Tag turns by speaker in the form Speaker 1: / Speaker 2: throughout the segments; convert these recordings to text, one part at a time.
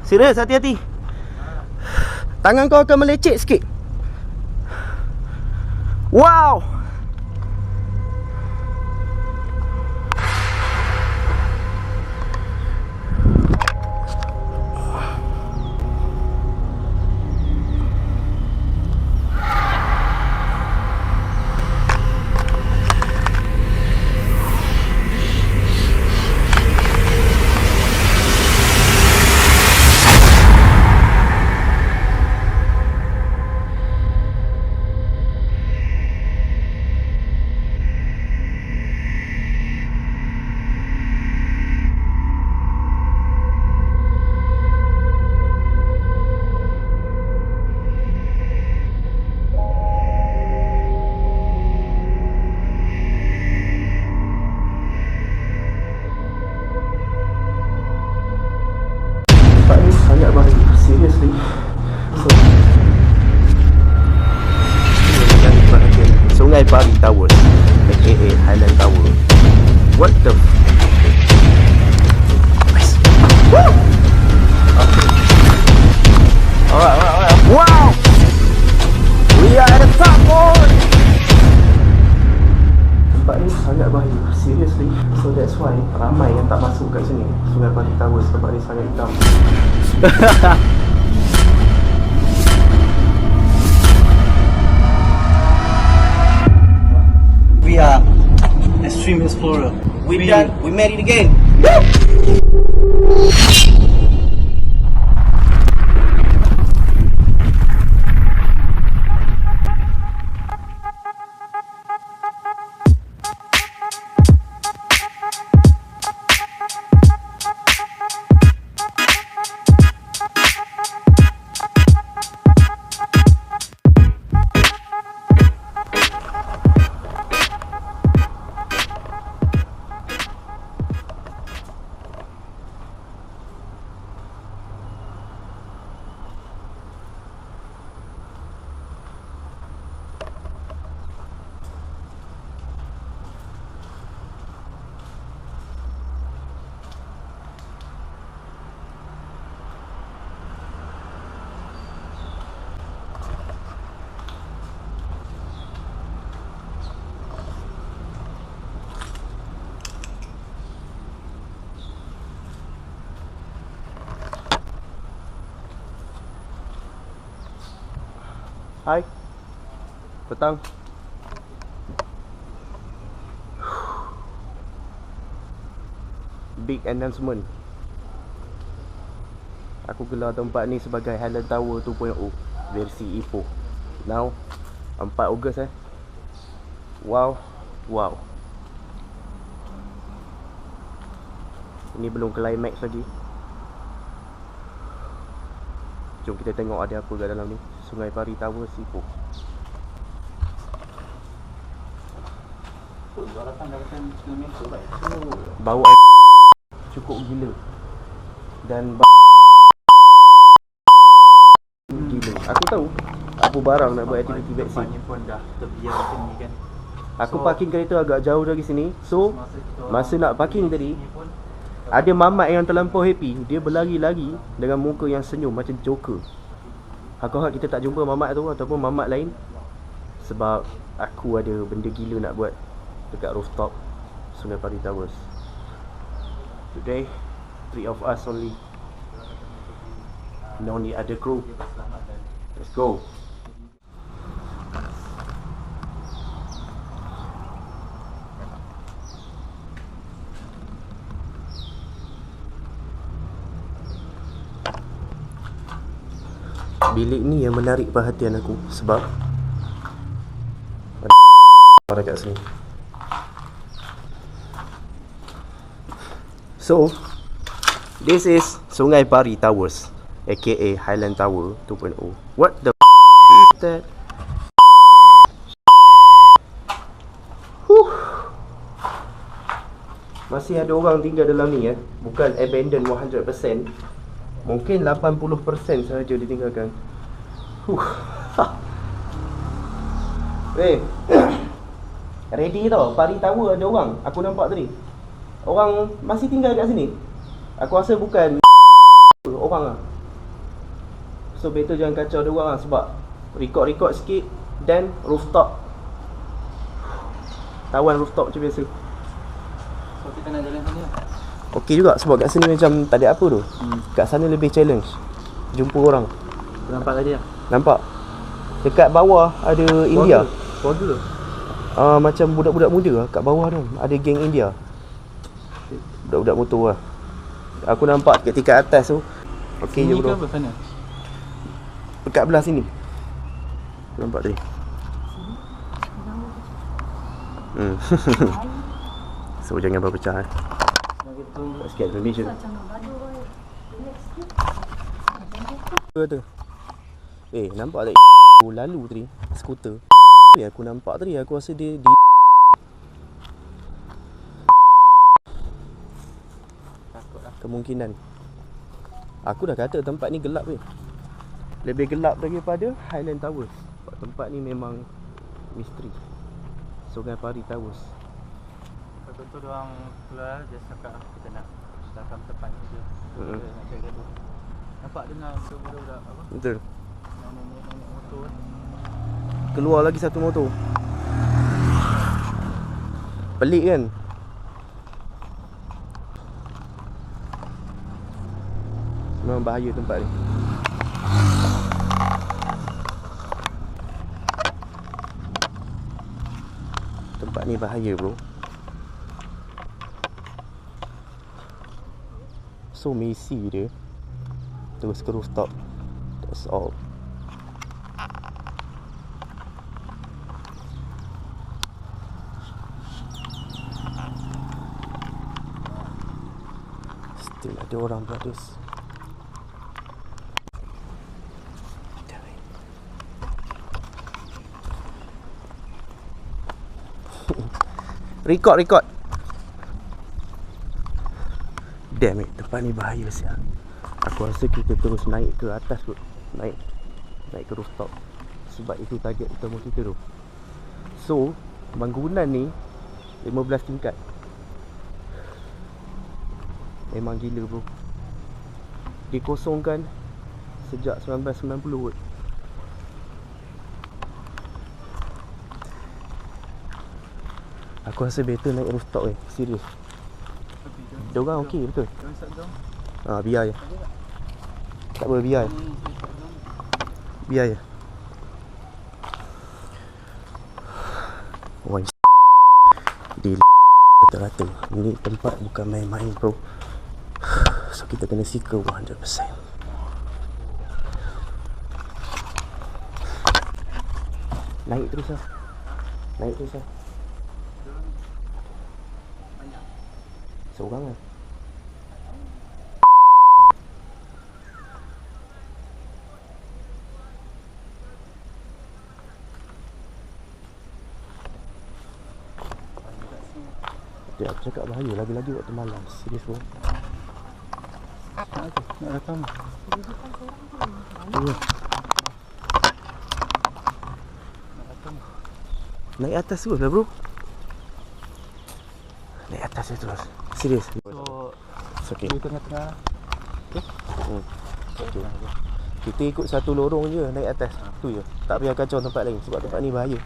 Speaker 1: Serius, hati-hati. Tangan kau akan melecet sikit. Wow. Tempat ni sangat bahaya. Seriously. So, jangan perhatian. Sungai Pari Tower, aka Highland Tower. What the Woo! Okay. Alright. Wow! We are at the top, boy! Tempat ni sangat bahaya. Seriously. So that's why ramai yang tak masuk kat sini. Sungai Pari Tower, tempat ni sangat hitam.
Speaker 2: We are Extreme Explorer.
Speaker 1: We made it again. Hai. Petang. Big announcement. Aku gelar tempat ni sebagai Highland Tower 2.0 versi Ipoh. Now 4 Ogos Wow. Ini belum climax lagi. Jom kita tengok ada apa kat dalam ni. Sungai Pari Tower Ipoh. Bau air cukup gila. Dan gila. Aku tahu apa barang nak buat aktiviti vaksin.
Speaker 2: Pun dah terbiar macam ni kan.
Speaker 1: Aku parking kereta agak jauh dari sini. So masa nak parking tadi, ada mamat yang terlampau happy. Dia berlari-lari dengan muka yang senyum macam Joker. Aku harap kita tak jumpa mamat tu ataupun mamat lain. Sebab aku ada benda gila nak buat dekat rooftop Sungai Pari Towers. Today 3 of us only. No need other crew. Let's go. Bilik ni yang menarik perhatian aku sebab ada kat sini. So, this is Sungai Pari Towers, aka Highland Tower 2.0. What the is that? Masih ada orang tinggal dalam ni bukan abandoned 100%. Mungkin 80% sahaja ditinggalkan. Ready tau, Pari Tower ada orang. Aku nampak tadi. Orang masih tinggal kat sini. Aku rasa bukan orang lah. So better jangan kacau dia orang lah, sebab record sikit, then rooftop. Tawan rooftop macam biasa.
Speaker 2: So kita nak jalan sini lah.
Speaker 1: Okey juga sebab kat sini macam tak ada apa tu. Kat sana lebih challenge. Jumpa orang.
Speaker 2: Nampak tadi lah.
Speaker 1: Nampak? Dekat bawah ada India.
Speaker 2: Keluarga.
Speaker 1: Macam budak-budak muda lah kat bawah tu. Ada geng India. Budak-budak motor lah. Aku nampak kat atas tu. Okey je bro.
Speaker 2: Ke sana?
Speaker 1: Dekat belah sini. Aku nampak tadi. So jangan berpecah eh. Tak sikit Malaysia. Kata. Nampak tak lalu tadi skuter. Aku nampak tadi, aku rasa dia kemungkinan. Aku dah kata tempat ni gelap weh. Lebih gelap daripada Highland Towers. Sebab tempat ni memang misteri. Sungai Pari Towers.
Speaker 2: Contoh diorang keluar je cakap kita nak sedangkan tempat ni je. Kita nak cari gaduh. Nampak dengar budak-budak apa?
Speaker 1: Betul.
Speaker 2: Naik motor kan.
Speaker 1: Keluar lagi satu motor. Pelik kan? Memang bahaya tempat ni. Tempat ni bahaya bro. So messy dia. Terus ke rooftop. That's all. Still ada orang brothers. Record. Damn it, tempat ni bahaya sial. Aku rasa kita terus naik ke atas kot. Naik ke rooftop. Sebab itu target utama kita tu. So, bangunan ni 15 tingkat. Memang gila bro. Dikosongkan sejak 1990 kot. Aku rasa better naik rooftop serius. Diorang okey betul. Biar je. Tak apa, biar je. Biar je. Wah, di rata-rata. Ni tempat bukan main-main bro. So kita kena sika 100%. Naik terus lah. Seorang lah. Dia aku cakap bahaya lagi-lagi waktu malam. Serius bro.
Speaker 2: Nak datang.
Speaker 1: Naik atas terus lah bro. Naik atas terus. Serius.
Speaker 2: So
Speaker 1: Okay.
Speaker 2: di tengah-tengah.
Speaker 1: Okay. Kita ikut satu lorong je naik atas. Tu je. Tak payah kacau tempat lain sebab tempat ni bahaya.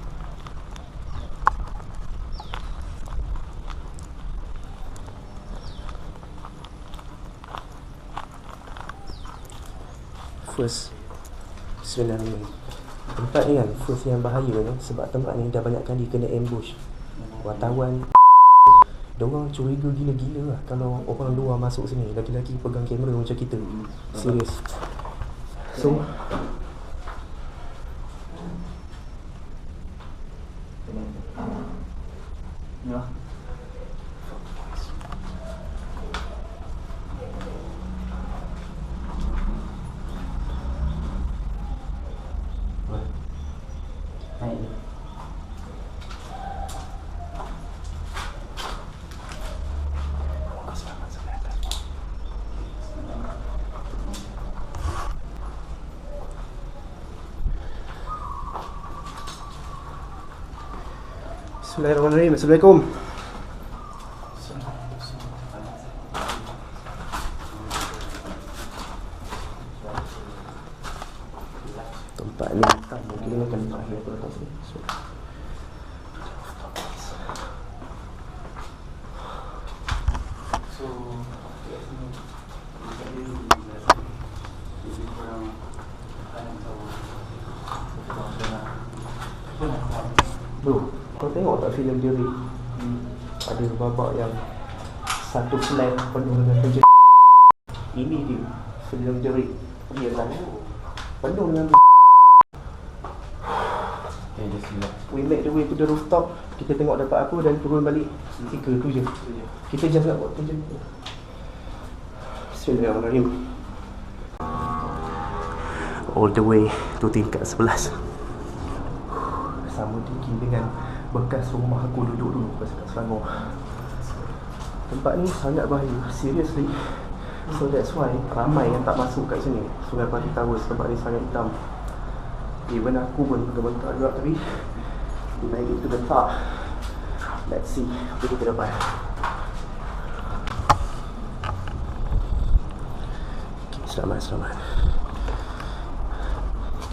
Speaker 1: First sebenarnya tempat ni kan first yang bahaya ni sebab tempat ni dah banyak kali kena ambush. Wartawan diorang curiga gila-gila lah kalau orang luar masuk sini. Laki-laki pegang kamera macam kita. Serius. So
Speaker 2: Ya.
Speaker 1: Bismillahirrahmanirrahim. Assalamualaikum. Tempat ni tak mungkin dengan tempat akhir aku datang sini.
Speaker 2: So, kat sini dekat dia dulu jadi korang akan tahu korang nak
Speaker 1: Bro, kau tengok tak filem Jerit? Ada babak yang satu flat penuh dengan kerja. Ini dia filem Jerit. Dia kan penuh dengan
Speaker 2: just relax.
Speaker 1: we make the way to the rooftop. Kita tengok dapat apa dan turun balik. 3 tu je. Kita just nak buat tu je. Bismillahirrahmanirrahim. All the way to tingkat 11. Sama tinggi dengan bekas rumah aku duduk dulu pas kat Selangor. Tempat ni sangat bahaya, seriously. So that's why ramai yang tak masuk kat sini. Sungai Pari Towers, tempat ni sangat hitam. Even aku pun bentak juga tadi. We make it to the top. Let's see apa kita dapat. Okay, selamat.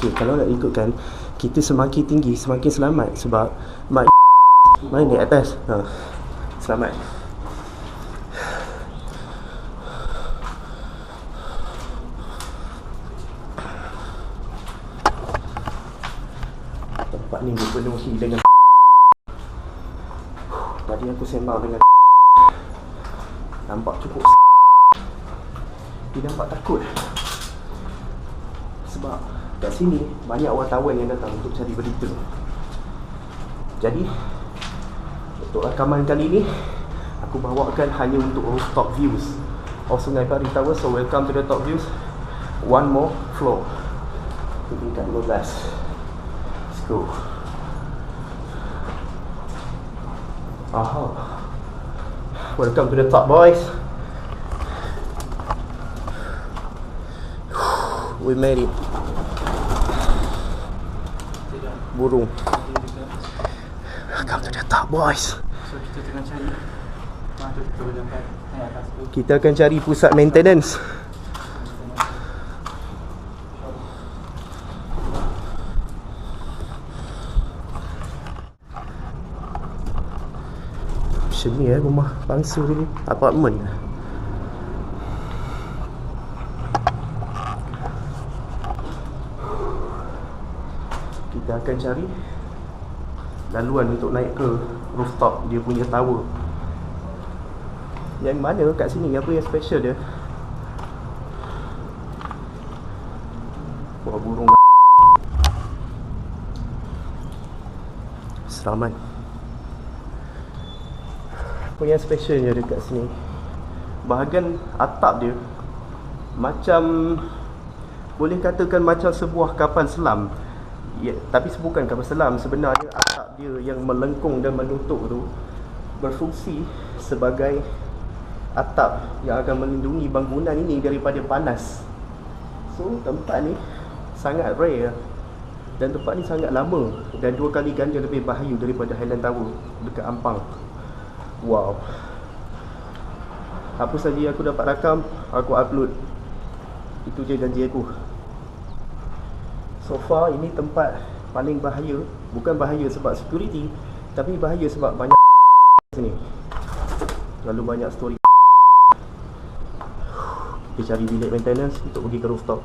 Speaker 1: Okay, kalau nak ikutkan, kita semakin tinggi semakin selamat. Sebab mak main di atas. Selamat. Tempat ni dipenuhi dengan tadi aku sembang dengan nampak cukup. Dia nampak takut sebab kat sini banyak wartawan yang datang untuk cari berita. Jadi untuk rakaman kali ni aku bawakan hanya untuk rooftop views of Sungai Pari Tower. So welcome to the top views. One more floor to tingkat 12. Let's go. Aha. Welcome to the top, boys. We made it. Burung. Welcome to the top, boys.
Speaker 2: So kita tengah cari mana tu kita boleh dapat naik atas tu.
Speaker 1: Kita akan cari pusat maintenance. Macam ni rumah bangsa ni, apartmen. Kita akan cari laluan untuk naik ke rooftop dia punya tower. Yang mana kat sini, apa yang special dia? Wah, burung selamat. Apa yang specialnya dekat sini, bahagian atap dia macam, boleh katakan macam sebuah kapal selam. Ya, tapi bukan kapal selam. Sebenarnya atap dia yang melengkung dan menutup tu berfungsi sebagai atap yang akan melindungi bangunan ini daripada panas. So tempat ni sangat rare dan tempat ni sangat lama dan 2 kali ganda lebih bahaya daripada Highland Tower dekat Ampang. Wow. Apa saja aku dapat rakam, aku upload. Itu je janji aku. So far ini tempat paling bahaya. Bukan bahaya sebab security, tapi bahaya sebab banyak sini. Terlalu banyak story. Kita cari bilik maintenance untuk pergi ke rooftop.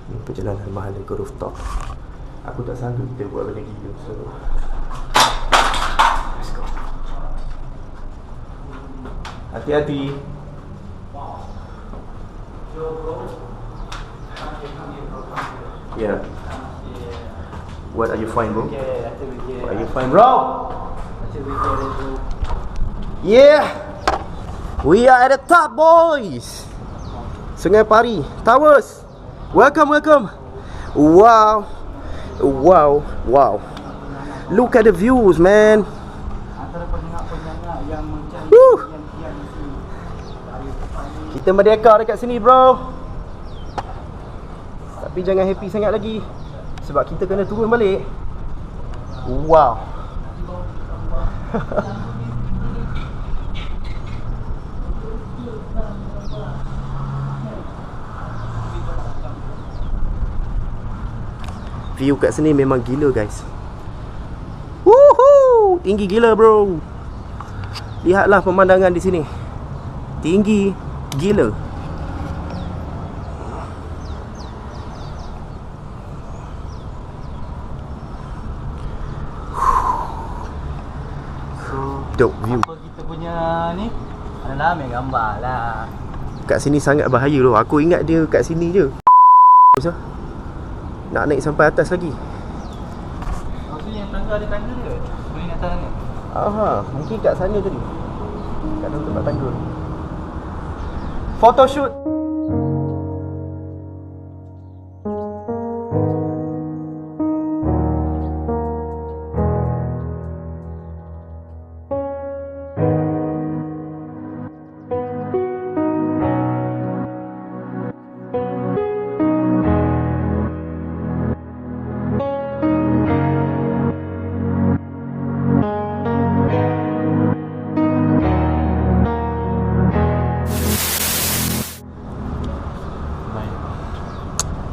Speaker 1: Ini perjalanan mahal ke rooftop. Aku tak sangka kita buat benda gila. So let's go. Hati-hati. Yeah. What are you find, bro? What are you find, bro? Yeah. We are at the top, boys. Sungai Pari Towers. Welcome. Wow. Look at the views, man.
Speaker 2: Antara penyengat-penyengat yang mencari impian di sini.
Speaker 1: Kita merdeka dekat sini, bro. Tapi jangan happy sangat lagi sebab kita kena turun balik. Wow. View kat sini memang gila guys. Woohoo! Tinggi gila bro. Lihatlah pemandangan di sini. Tinggi gila. Dope view.
Speaker 2: Apa kita punya ni? Alah, ambil gambar lah.
Speaker 1: Kat sini sangat bahaya tu. Aku ingat dia kat sini je. So, nak naik sampai atas lagi.
Speaker 2: Maksudnya yang tangga ada tangga ke? Boleh nak atas ni?
Speaker 1: Aha, mungkin kat sana tadi. Kat dalam tempat tangga. Photoshoot.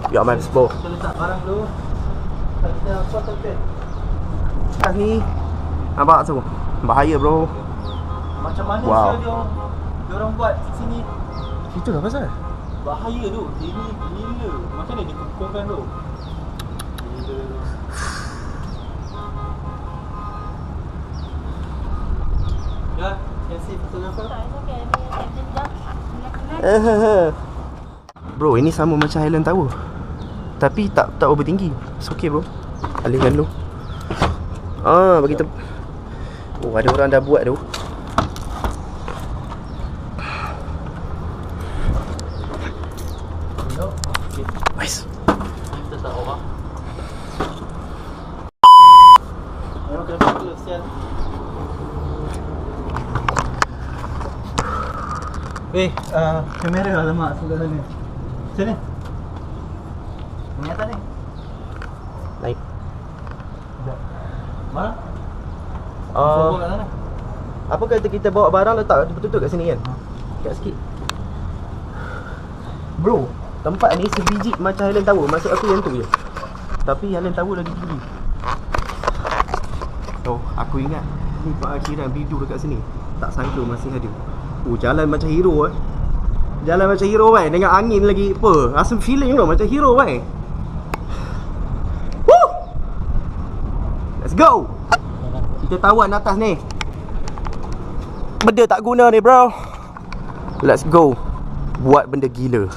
Speaker 1: Ya man, bro.
Speaker 2: Kita letak barang dulu. Kita foto ke?
Speaker 1: Kat ni nampak tu. Bahaya bro.
Speaker 2: Macam mana
Speaker 1: Wow.
Speaker 2: dia orang buat sini?
Speaker 1: Itu apa pasal?
Speaker 2: Bahaya tu. Ini gila. Macam mana dikukuhkan tu? Gila tu. Ya, can see photographer?
Speaker 1: Bro, ini sama macam Highland Tower. Tapi tak berapa tinggi. It's okay bro. Alihkan dulu. Bagi oh, ada orang dah buat tu.
Speaker 2: Okay.
Speaker 1: Nice.
Speaker 2: Kita tak orang. Orang kena foto sial. Kamera alamak sebelah sana. Macam ni? Ni atas ni?
Speaker 1: Naik.
Speaker 2: Mana?
Speaker 1: Ah,
Speaker 2: Foto kat sana.
Speaker 1: apa kata kita bawa barang letak betul-betul kat sini kan? Dekat sikit. Bro, tempat ni sebiji macam Highland Tower. Maksud aku yang tu je. Tapi Highland Tower lagi tinggi. Oh, aku ingat ni parkiran bidu dekat sini. Tak sangka masih ada. Oh, jalan macam hero Jalan macam hero kan. Dengan angin lagi apa. Rasa feeling tu macam hero kan. Woo! Let's go. Kita tawan atas ni. Benda tak guna ni bro. Let's go. Buat benda gila.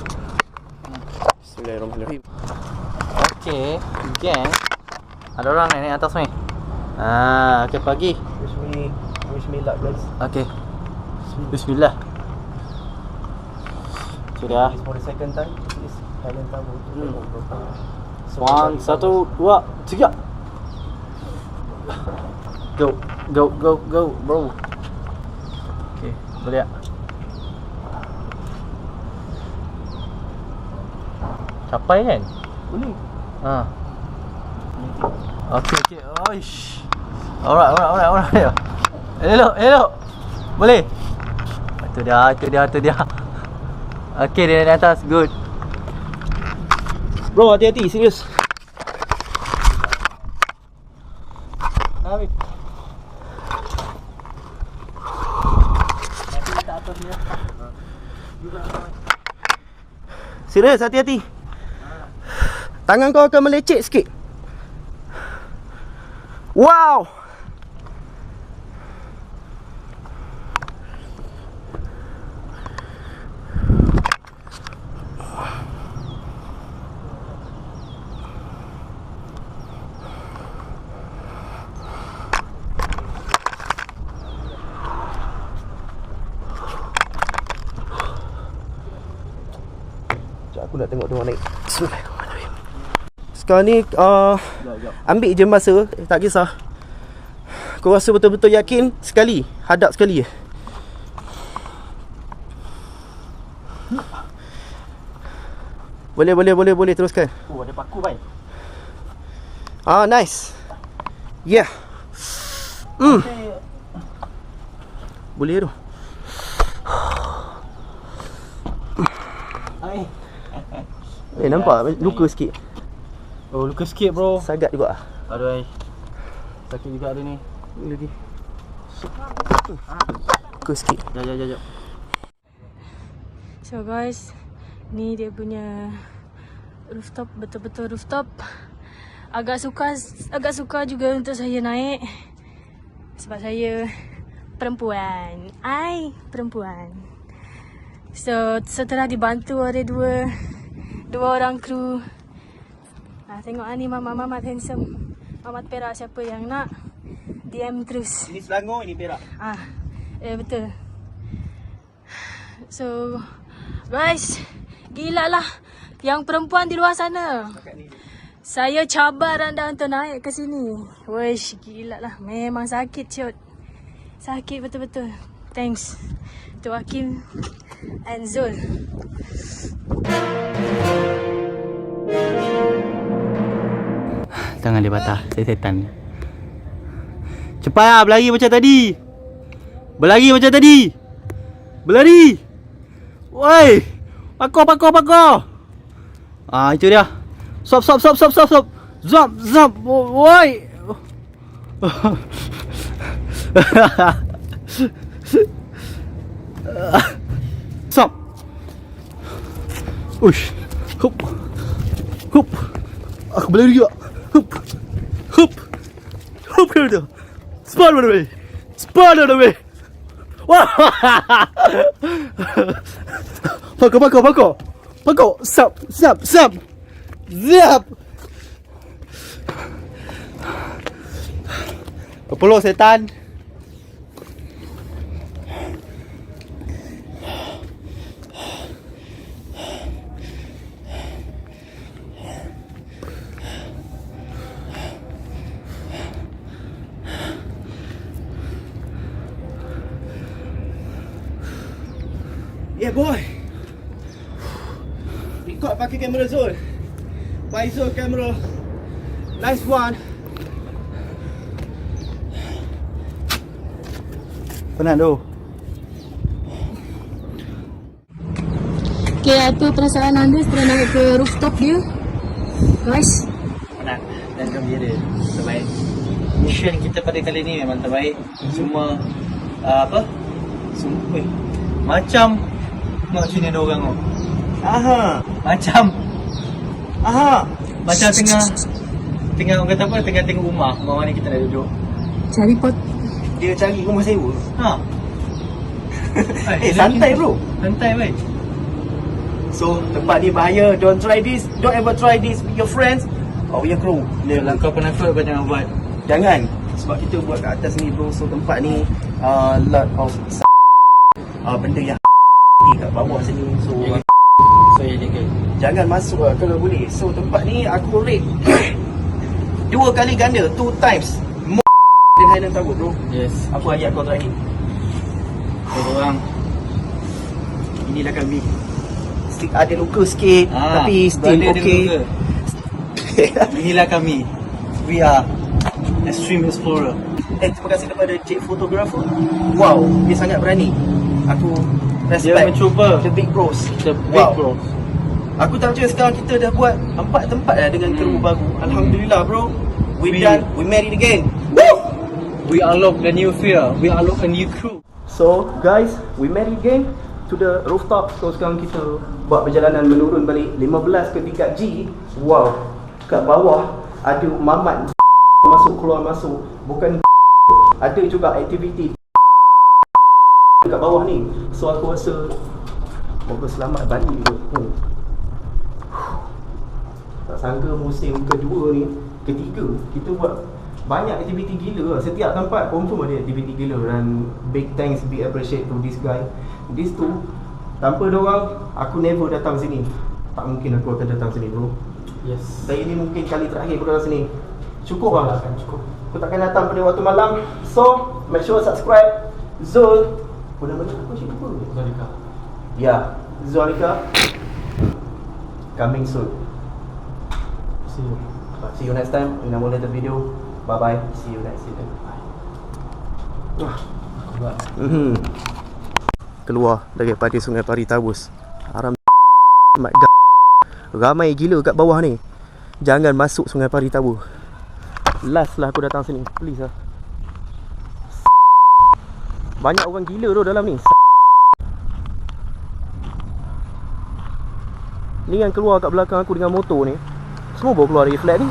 Speaker 1: Bismillahirrahmanirrahim.
Speaker 2: Okay, gang. Ada orang naik atas ni. Okay, pagi.
Speaker 1: Bismillah guys.
Speaker 2: Okay. Bismillah. Sudah.
Speaker 1: For the second time, this Highland Tower.
Speaker 2: One, satu, dua, tiga. Go, go, go, go, bro. Okay, boleh tak? Capai kan?
Speaker 1: Boleh.
Speaker 2: Okay, okay. Oish. Alright. Elok. Boleh? Itu dia. Okay, dia naik atas. Good.
Speaker 1: Bro, hati-hati, serius.
Speaker 2: Habis. Nanti letak atas ni.
Speaker 1: Serius, hati-hati. Tangan kau akan melecet sikit. Wow. Aku nak tengok dia orang naik. Bismillahirrahmanirrahim. Sekarang ni ambil je masa, tak kisah. Kau rasa betul-betul yakin sekali, hadap sekali je. Boleh teruskan.
Speaker 2: Oh, ada paku baik.
Speaker 1: Nice. Yeah. Boleh tu. Nampak luka sikit.
Speaker 2: Oh, luka sikit bro.
Speaker 1: Sagat juga ah.
Speaker 2: Aduh ai. Sakit juga dia ni.
Speaker 1: Lagi. Luka sikit.
Speaker 2: Jap.
Speaker 3: So guys, ni dia punya rooftop, betul-betul rooftop. Agak suka juga untuk saya naik sebab saya perempuan. Perempuan. So setelah dibantu oleh dua orang kru. Tengok ni Mamat handsome. Mamat Perak, siapa yang nak DM terus.
Speaker 1: Ini Selangor, ini Perak.
Speaker 3: Betul. So guys, gila lah yang perempuan di luar sana. Saya cabar anda untuk naik ke sini. Wish, gila lah. Memang sakit siot. Sakit betul-betul. Thanks to Hakim and Zul.
Speaker 2: Tangan dia patah, setan. Cepat lah, berlari macam tadi. Berlari. Woi. Pakor. Itu dia. Stop. Zap. Woi. Stop. Ush. Hup. Aku berlari juga. Hup kerja. Spot away. Wah. Pakor. Sap. Zap. Kepuluh setan.
Speaker 1: Yeah boy. Record pakai kamera Zul. Paizo kamera. Nice one.
Speaker 2: Penat tu.
Speaker 3: Okay, apa perasaan anda setelah naik ke rooftop dia? Guys,
Speaker 2: Penat dan gembira. Terbaik. Mission kita pada kali ni memang terbaik. Semua macam tengok sini ada orang tu. Macam tengah orang kata apa? Tengah tengok rumah mana kita dah duduk.
Speaker 3: cari pot.
Speaker 1: Dia cari rumah sewa.
Speaker 2: Santai
Speaker 1: bro.
Speaker 2: Santai baik.
Speaker 1: So tempat ni bahaya. Don't ever try this with your friends or your crew.
Speaker 2: Kalau kau penakut kau jangan buat.
Speaker 1: Jangan. Sebab kita buat kat atas ni bro. So tempat ni lot of benda yang kat bawah sini. So
Speaker 2: illegal.
Speaker 1: Jangan masuk lah kalau boleh. So tempat ni aku rate 2 kali ganda, 2 times more than Highland Tower bro.
Speaker 2: Yes.
Speaker 1: Apa ayat kau terakhir?
Speaker 2: Korang
Speaker 1: Inilah kami. Ada luka sikit tapi still okay.
Speaker 2: Inilah kami. We are Extreme Explorer.
Speaker 1: Terima kasih kepada Cik Photographer. Wow, dia sangat berani. Aku respect.
Speaker 2: Dia mencuba.
Speaker 1: The Big Bros.
Speaker 2: The Big Bros.
Speaker 1: Aku tak percaya sekarang kita dah buat 4 tempat dah dengan kru baru. Alhamdulillah bro. We married again. Woo!
Speaker 2: We unlock the new fear. We unlock a new crew.
Speaker 1: So guys, we married again to the rooftop. So sekarang kita buat perjalanan menurun balik 15 ke tingkat G. Wow. Kat bawah ada mamat masuk keluar masuk. Bukan ada juga aktiviti kat bawah ni. So aku rasa moga selamat balik juga. Tak sangka musim kedua ni, ketiga kita buat banyak aktiviti gila lah. Setiap tempat confirm ada aktiviti gila. Dan big thanks, big appreciate to this guy. These two, tanpa diorang aku never datang sini. Tak mungkin aku akan datang sini bro.
Speaker 2: Yes.
Speaker 1: Saya ni mungkin kali terakhir aku datang sini. Cukup lah. Cukup. Aku takkan datang pada waktu malam. So make sure subscribe Zul. Nama aku siapa?
Speaker 2: Zalika.
Speaker 1: Ya, Zalika. Coming soon. See you next time in another video. Bye bye. See you next video. Bye. Keluar daripada Sungai Pari Tawus. Haram. Ramai gila kat bawah ni. Jangan masuk Sungai Pari Tower. Last lah aku datang sini. Please lah. Banyak orang gila tu dalam ni. Ni yang keluar kat belakang aku dengan motor ni, semua baru keluar dari flat ni.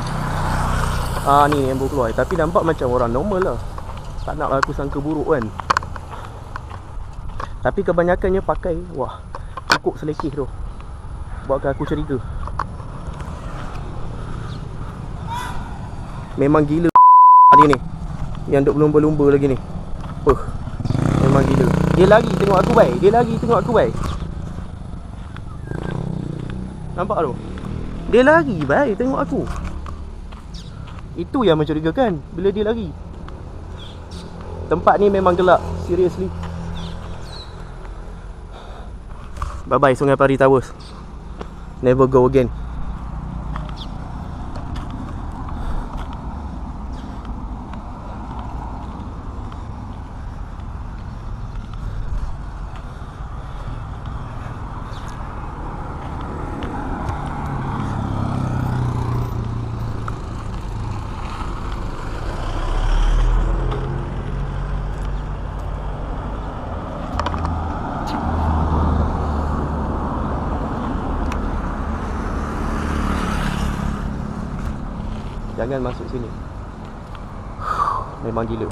Speaker 1: Ni yang baru keluar. Tapi nampak macam orang normal lah. Tak nak lah aku sangka buruk kan. Tapi kebanyakannya pakai, wah, cukup selekeh tu, buatkan aku curiga. Memang gila dia ni, yang duk berlumba-lumba lagi ni. Memang gila. Dia lari tengok aku baik. Dia lari tengok aku baik. Nampak tu? Dia lari baik tengok aku. Itu yang mencurigakan bila dia lari. Tempat ni memang gelap. Seriously. Bye bye Sungai Pari Towers. Never go again. Jangan masuk sini. Memang gila.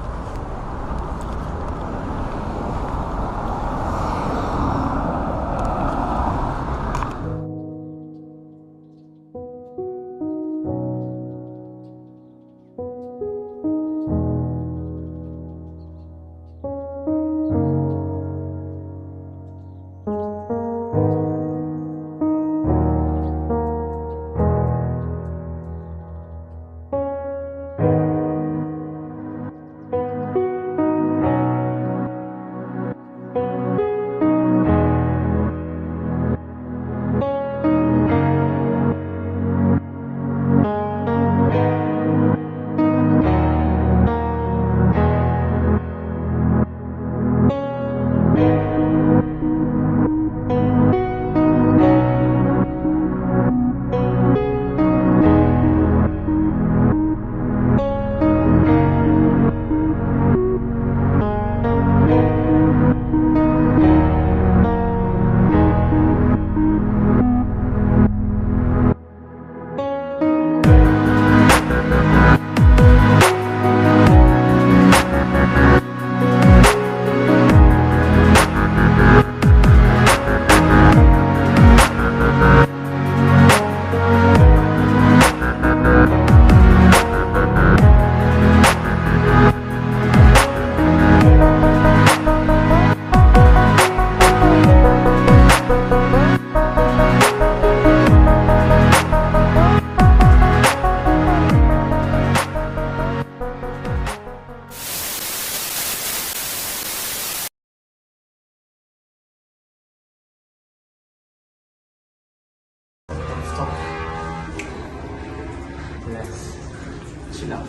Speaker 1: Chill out.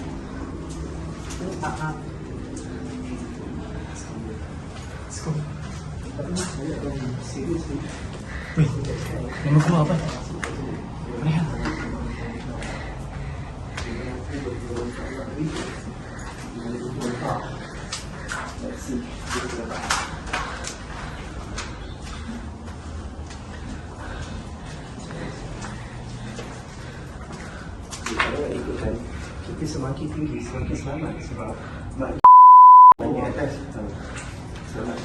Speaker 1: Let's go. Weh, yang mau keluar apa? Rehan. Kalau ikutkan, kita semakin tinggi, semakin selamat sebab mak di atas. Selamat.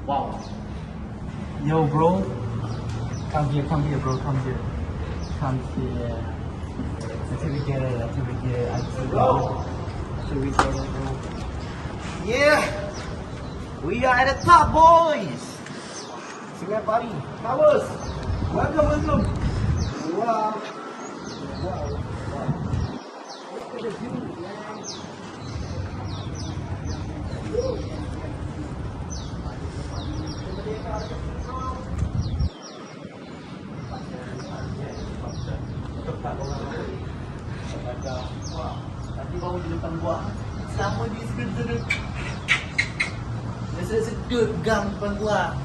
Speaker 1: Wow. Yo, bro. Come here, bro. Come here. Until we get it, bro. Yeah. We are at the top, boys. Sungai Pari Towers. Welcome.
Speaker 2: Nanti baru di depan gua. Sama di sedut. Biasa sedut gang depan gua.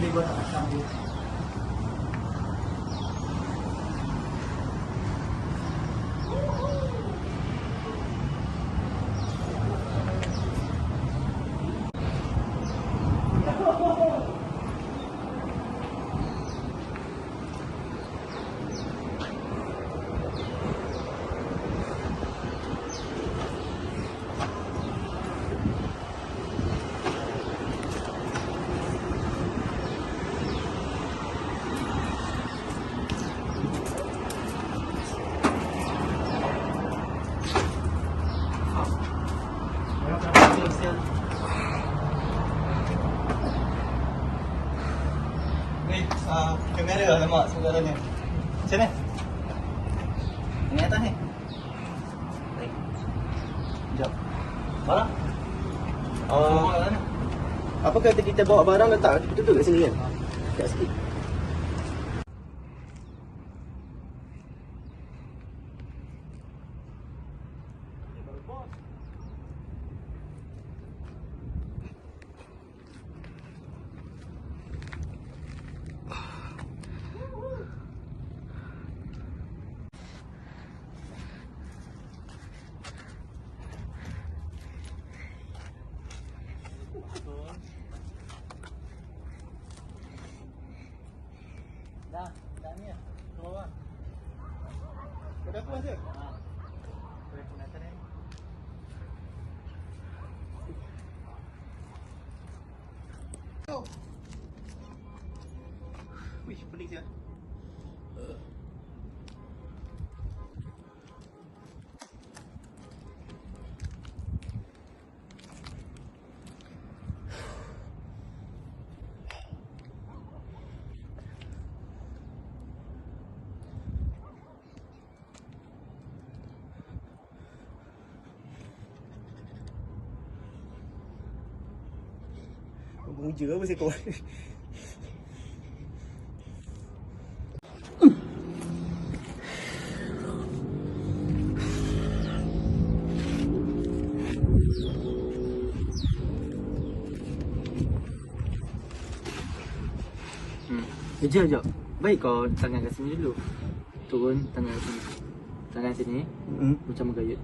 Speaker 2: Ini gua tak sambut. Kamera lemak saudaranya. Macam mana? Ini atas ni. Baik. Sekejap. Barang? Semua kat sana.
Speaker 1: Apa kata kita bawa barang letak duduk kat sini kan? Dekat sikit.
Speaker 2: Dah ni lah. Keluar.
Speaker 1: Dah puas je?
Speaker 2: Boleh pun atas ni.
Speaker 1: Wih, pening je. Menguja apa seekor?
Speaker 2: Kejap. Baik kau tangan kat sini dulu. Turun tangan kat sini. Tangan sini. Macam menggayut.